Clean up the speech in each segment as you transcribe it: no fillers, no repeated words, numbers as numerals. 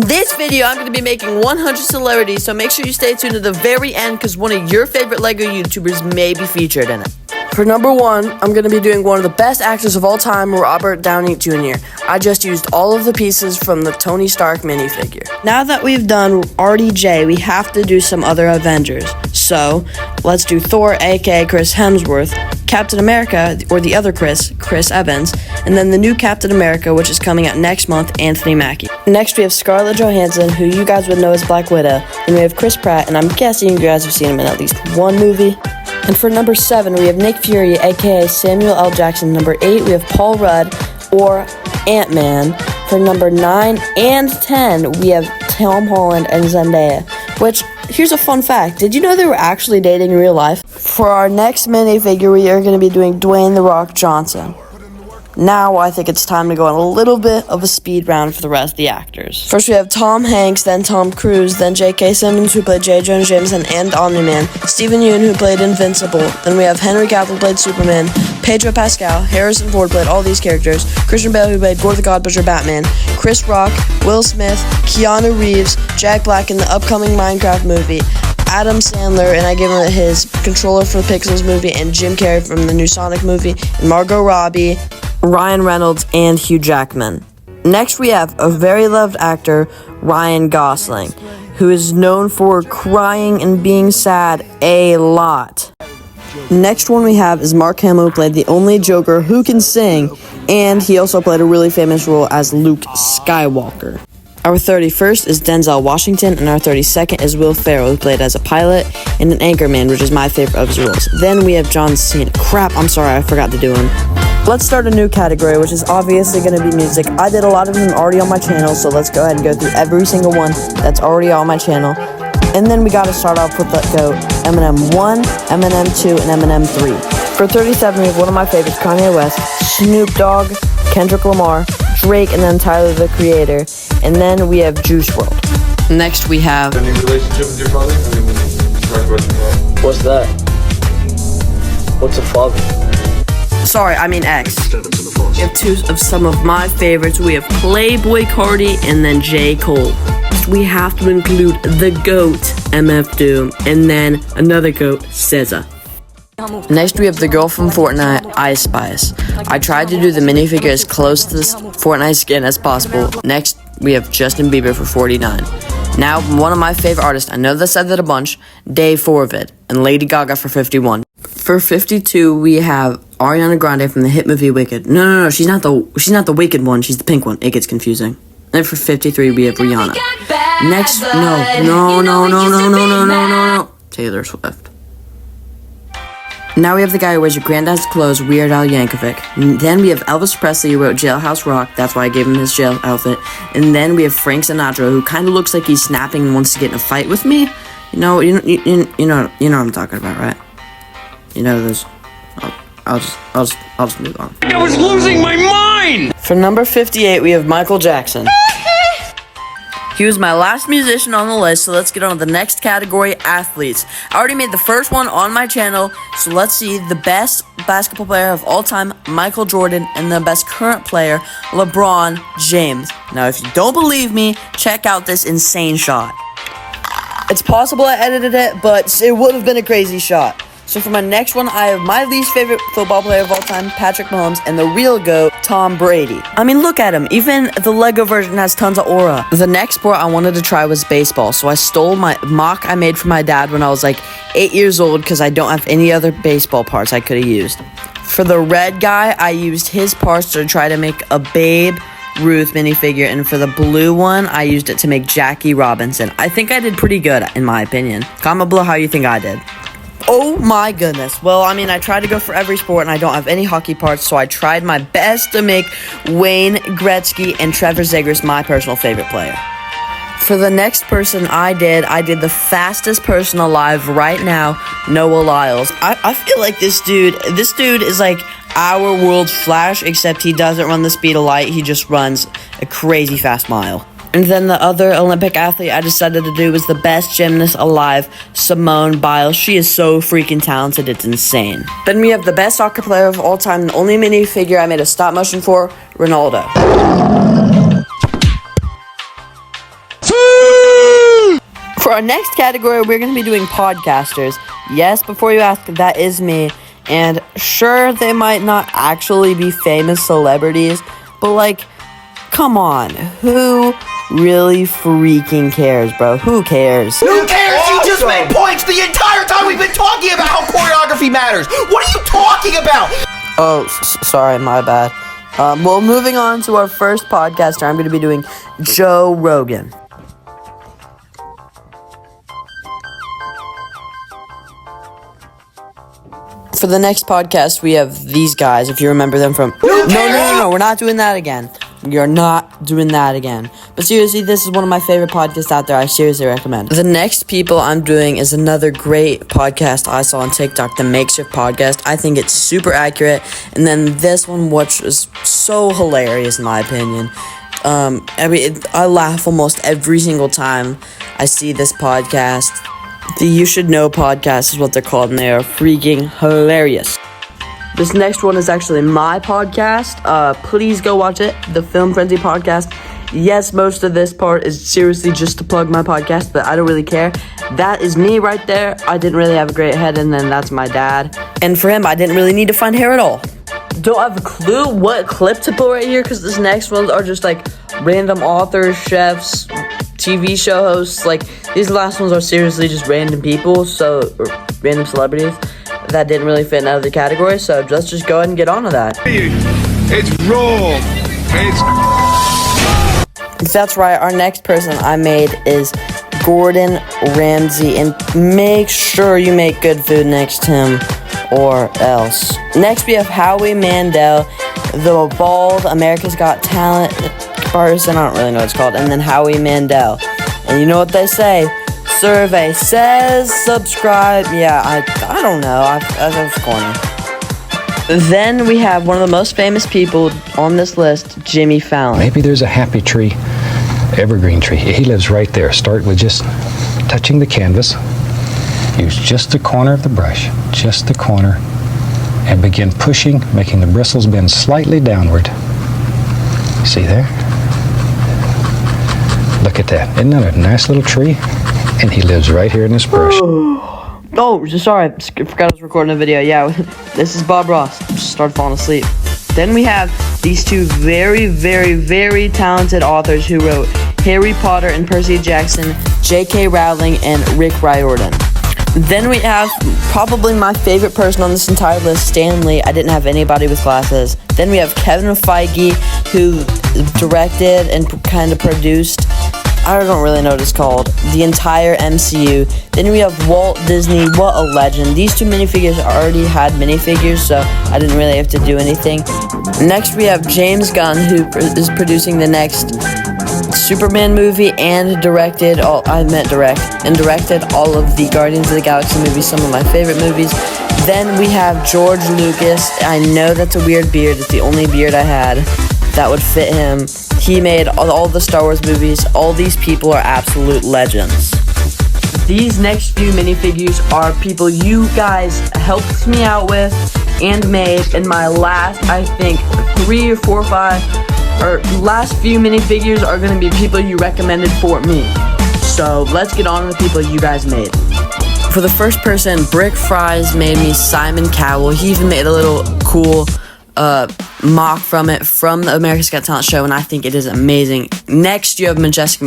this video, I'm going to be making 100 celebrities, so make sure you stay tuned to the very end because one of your favorite LEGO YouTubers may be featured in it. For number 1, I'm going to be doing one of the best actors of all time, Robert Downey Jr. I just used all of the pieces from the Tony Stark minifigure. Now that we've done RDJ, we have to do some other Avengers. So, let's do Thor, aka Chris Hemsworth, Captain America, or the other Chris Evans, and then the new Captain America, which is coming out next month, Anthony Mackie. Next, we have Scarlett Johansson, who you guys would know as Black Widow, and we have Chris Pratt, and I'm guessing you guys have seen him in at least one movie. And for number 7, we have Nick Fury, aka Samuel L. Jackson. Number 8, we have Paul Rudd, or Ant-Man. For number 9 and 10, we have Tom Holland and Zendaya. Which, here's a fun fact. Did you know they were actually dating in real life? For our next minifigure, we are going to be doing Dwayne "The Rock" Johnson. Now, I think it's time to go on a little bit of a speed round for the rest of the actors. First, we have Tom Hanks, then Tom Cruise, then J.K. Simmons, who played J. Jonah Jameson and Omni-Man, Steven Yeun, who played Invincible, then we have Henry Cavill, who played Superman, Pedro Pascal, Harrison Ford played all these characters, Christian Bale, who played Gore the God Butcher Batman, Chris Rock, Will Smith, Keanu Reeves, Jack Black in the upcoming Minecraft movie, Adam Sandler, and I gave him his controller for the Pixels movie, and Jim Carrey from the new Sonic movie, and Margot Robbie, Ryan Reynolds, and Hugh Jackman. Next, we have a very loved actor, Ryan Gosling, who is known for crying and being sad a lot. Next one we have is Mark Hamill, who played the only Joker who can sing, and he also played a really famous role as Luke Skywalker. Our 31st is Denzel Washington, and our 32nd is Will Ferrell, who played as a pilot and an anchorman, which is my favorite of his roles. Then we have John Cena. Crap, I'm sorry, I forgot to do him. Let's start a new category, which is obviously going to be music. I did a lot of them already on my channel, so let's go ahead and go through every single one that's already on my channel. And then we got to start off with Eminem 1, Eminem 2, and Eminem 3. For 37, we have one of my favorites, Kanye West, Snoop Dogg, Kendrick Lamar, Drake, and then Tyler, the Creator. And then we have Juice WRLD. Next we have... Any relationship with your father? What's that? What's a father? Sorry, I mean X. We have 2 of some of my favorites. We have Playboy Cardi and then J. Cole. We have to include the GOAT, MF Doom, and then another GOAT, SZA. Next, we have the girl from Fortnite, Ice Spice. I tried to do the minifigure as close to this Fortnite skin as possible. Next, we have Justin Bieber for 49. Now, one of my favorite artists, I know that I said that a bunch, Dave Forvid, and Lady Gaga for 51. For 52, we have Ariana Grande from the hit movie Wicked. No, she's not the Wicked one, she's the pink one. It gets confusing. And for 53, we have Rihanna. Next, no. Taylor Swift. Now we have the guy who wears your granddad's clothes, Weird Al Yankovic. Then we have Elvis Presley, who wrote Jailhouse Rock. That's why I gave him his jail outfit. And then we have Frank Sinatra, who kind of looks like he's snapping and wants to get in a fight with me. You know what I'm talking about, right? You know those. I'll just move on. I was losing my mind! For number 58, we have Michael Jackson. He was my last musician on the list, so let's get on to the next category, athletes. I already made the first one on my channel, so let's see the best basketball player of all time, Michael Jordan, and the best current player, LeBron James. Now, if you don't believe me, check out this insane shot. It's possible I edited it, but it would have been a crazy shot. So for my next one, I have my least favorite football player of all time, Patrick Mahomes, and the real GOAT, Tom Brady. I mean, look at him. Even the Lego version has tons of aura. The next sport I wanted to try was baseball, so I stole my mock I made for my dad when I was like 8 years old because I don't have any other baseball parts I could have used. For the red guy, I used his parts to try to make a Babe Ruth minifigure, and for the blue one, I used it to make Jackie Robinson. I think I did pretty good, in my opinion. Comment below how you think I did. Oh my goodness. Well, I mean, I tried to go for every sport and I don't have any hockey parts, so I tried my best to make Wayne Gretzky and Trevor Zegras my personal favorite player. For the next person I did the fastest person alive right now, Noah Lyles. I feel like this dude is like our world's Flash, except he doesn't run the speed of light, he just runs a crazy fast mile. And then the other Olympic athlete I decided to do was the best gymnast alive, Simone Biles. She is so freaking talented, it's insane. Then we have the best soccer player of all time, the only minifigure I made a stop motion for, Ronaldo. For our next category, we're going to be doing podcasters. Yes, before you ask, that is me. And sure, they might not actually be famous celebrities, but like, come on, who really freaking cares, bro? Who cares? Who cares? You just made points the entire time we've been talking about how choreography matters. What are you talking about? Oh, sorry, my bad. Well, moving on to our first podcaster, I'm going to be doing Joe Rogan. For the next podcast, we have these guys, if you remember them from... No, we're not doing that again. You're not doing that again. But seriously, this is one of my favorite podcasts out there. I seriously recommend. The next people I'm doing is another great podcast I saw on TikTok, the Makeshift Podcast. I think it's super accurate. And then this one, which was so hilarious in my opinion. I laugh almost every single time I see this podcast. The You Should Know podcast is what they're called, and they are freaking hilarious. This next one is actually my podcast. Please go watch it, the Film Frenzy podcast. Yes, most of this part is seriously just to plug my podcast, but I don't really care. That is me right there. I didn't really have a great head, and then that's my dad. And for him, I didn't really need to find hair at all. Don't have a clue what clip to put right here, because this next ones are just like random authors, chefs, TV show hosts. Like, these last ones are seriously just random people, or random celebrities that didn't really fit in other categories. So let's just go ahead and get on to that. It's raw. That's right, our next person I made is Gordon Ramsay, and make sure you make good food next to him or else. Next we have Howie Mandel, the bald America's Got Talent person, I don't really know what it's called, and then Howie Mandel. And you know what they say, survey says subscribe. Yeah, I don't know, I was corny. Then we have one of the most famous people on this list, Jimmy Fallon. Maybe there's a happy tree, evergreen tree. He lives right there. Start with just touching the canvas. Use just the corner of the brush, just the corner, and begin pushing, making the bristles bend slightly downward. See there? Look at that. Isn't that a nice little tree? And he lives right here in this brush. Oh, sorry, I forgot I was recording a video. Yeah, this is Bob Ross. Just started falling asleep. Then we have these two very, very, very talented authors who wrote Harry Potter and Percy Jackson, J.K. Rowling, and Rick Riordan. Then we have probably my favorite person on this entire list, Stan Lee. I didn't have anybody with glasses. Then we have Kevin Feige, who directed and kind of produced, I don't really know what it's called, the entire MCU. Then we have Walt Disney. What a legend. These two minifigures already had minifigures, so I didn't really have to do anything. Next we have James Gunn, who is producing the next Superman movie and directed all of the Guardians of the Galaxy movies, some of my favorite movies. Then we have George Lucas. I know that's a weird beard. It's the only beard I had that would fit him. He made all the Star Wars movies. All these people are absolute legends. These next few minifigures are people you guys helped me out with and made in my last, I think, 3 or 4 or 5, or last few minifigures are going to be people you recommended for me. So let's get on with the people you guys made. For the first person, Brick Fries made me Simon Cowell. He even made a little cool mock from it from the America's Got Talent show, and I think it is amazing. Next, you have Majestic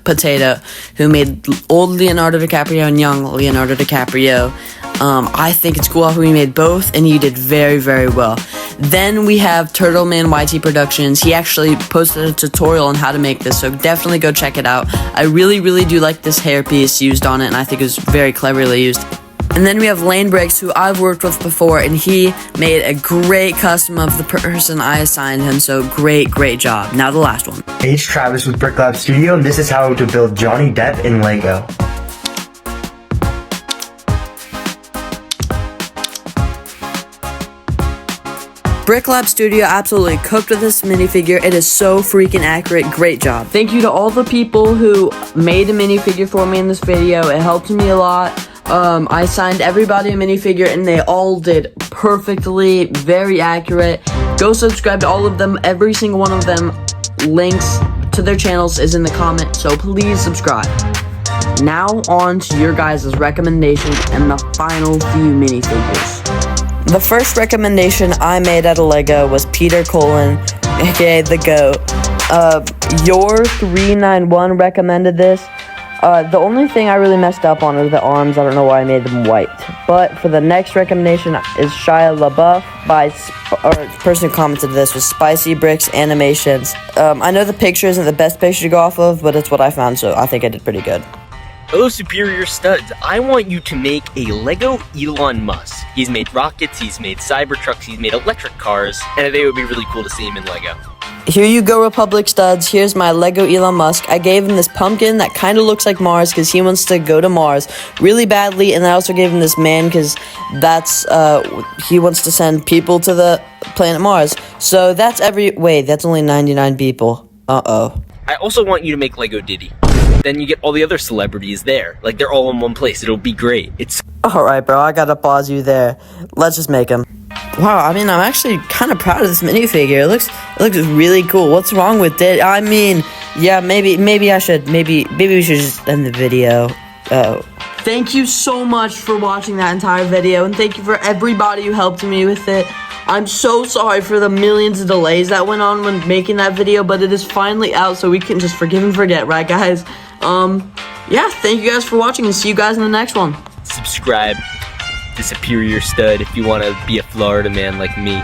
Potato, who made old Leonardo DiCaprio and young Leonardo DiCaprio. I think it's cool how he made both, and he did very, very well. Then we have Turtle Man YT Productions. He actually posted a tutorial on how to make this, so definitely go check it out. I really, really do like this hairpiece used on it, and I think it was very cleverly used. And then we have Lane Briggs, who I've worked with before, and he made a great custom of the person I assigned him, so great, great job. Now the last one. Hey, it's Travis with Brick Lab Studio, and this is how to build Johnny Depp in Lego. Brick Lab Studio absolutely cooked with this minifigure. It is so freaking accurate. Great job. Thank you to all the people who made a minifigure for me in this video. It helped me a lot. I signed everybody a minifigure and they all did perfectly, very accurate. Go subscribe to all of them, every single one of them. Links to their channels is in the comment, so please subscribe. Now on to your guys' recommendations and the final few minifigures. The first recommendation I made out of Lego was Peter Cullen, aka the GOAT. Your 391 recommended this. The only thing I really messed up on are the arms. I don't know why I made them white. But for the next recommendation is Shia LaBeouf the person who commented this was Spicy Bricks Animations. I know the picture isn't the best picture to go off of, but it's what I found, so I think I did pretty good. Hello, Superior Studs. I want you to make a Lego Elon Musk. He's made rockets, he's made Cybertrucks, he's made electric cars, and I think it would be really cool to see him in Lego. Here you go, Republic Studs. Here's my Lego Elon Musk. I gave him this pumpkin that kind of looks like Mars because he wants to go to Mars really badly, and I also gave him this man because that's, he wants to send people to the planet Mars. So that's that's only 99 people. Uh-oh. I also want you to make Lego Diddy. Then you get all the other celebrities there. Like, they're all in one place. It'll be great. Alright, bro, I gotta pause you there. Let's just make him. Wow, I mean, I'm actually kind of proud of this minifigure. It looks really cool. What's wrong with it? I mean, yeah, maybe we should just end the video. Oh. Thank you so much for watching that entire video, and thank you for everybody who helped me with it. I'm so sorry for the millions of delays that went on when making that video, but it is finally out, so we can just forgive and forget, right, guys? Yeah, thank you guys for watching, and see you guys in the next one. Subscribe to Superior Stud if you want to be a Florida man like me.